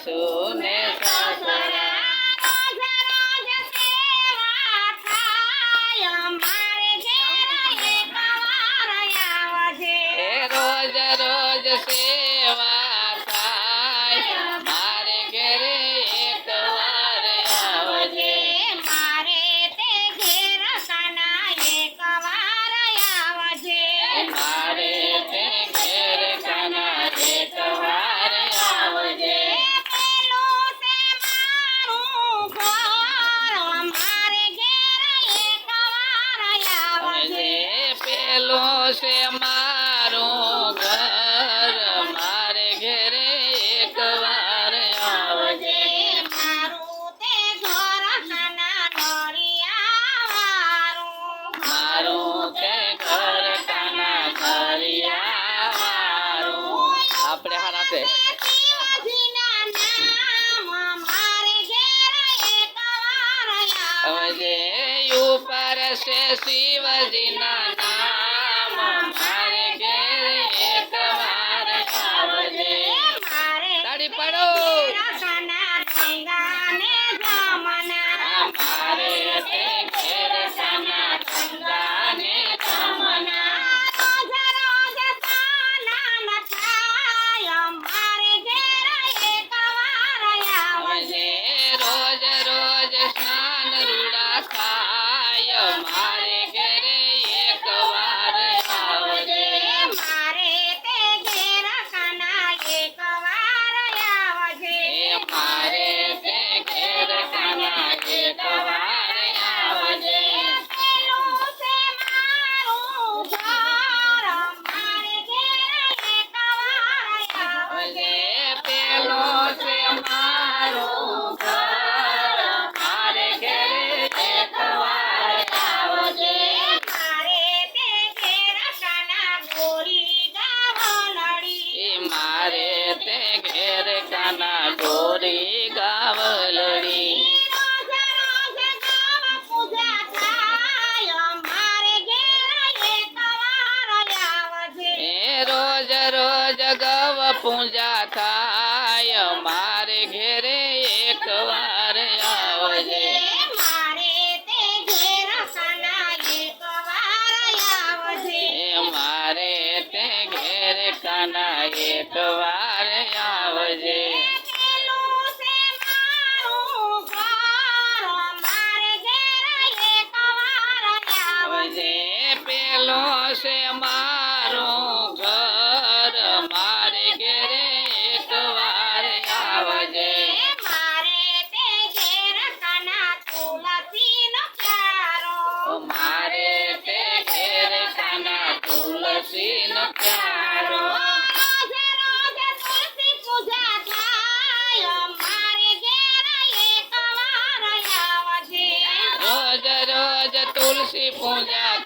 સાસુ ને સસરા રોજ રોજ સેવા થાય મારે ઘરે એક વાર આવજે મારે તે ઘેર કાના એક વાર આવજે મારે તે ઘેર કાના એક વાર આવજે પેલું છે મારું ઘર મારે ઘેર એક વાર આવજે પેલો છે મારું ઘર મારે ઘરે એક વાર આવજે મારું તે ઘર કાના નરિયાવાળું મારું તે ઘર કાના ઘરિયાવાળું આપણે હારા છે શિવજીના નામ મારે ઘેર એક વાર આવજે આવજે ઉપર છે શિવજીના નામ મારે ઘરે એક વાર આવજે મારે તાળી પાડો કાના ગંગાને જમના મારે તે ઘેર કાના ગંગાને જમના રોજ રોજ સ્નાન થાય મારે ઘેર એક વાર આવજે રોજ રોજ સ્નાન રૂડા થાય મારે ઘરે એક વાર આવજે મારે તે ઘેર કાના એક વાર આવજે મારે તે ઘેર કાના એક વાર આવજે પેલું છે મારું ઘર મારે ઘેર એક વાર આવજે પેલો છે મારું ઘર મારે ઘરે એક વાર આવજે મારે તે ઘેર કાના ગોરી ગાવલડી મારે તે ઘેર કાના ગોરી ગાવલડી રોજ રોજ ગાવ પૂજા થાય મારે ઘેર એક વાર આવજે રોજ રોજ ગવ પૂજા થાય મારે ઘેરે એક વાર આવજે મારે તે ઘેર કાના એક વાર આવજે મારે તે ઘેર કાના એક વાર આવજે પેલું છે મારું ઘર મારે ઘેર એક વાર આવજે પેલો છે મારું ઘર મારે ઘેરે એક વાર આવજે મારે તે ઘેર કાના તુલસીનો પ્યારો મારે તે ઘેર કાના તુલસીનો પ્યારો રોજ રોજ તુલસી પૂજા થાય મારે ઘેર એક વાર આવજે રોજ રોજ તુલસી પૂજા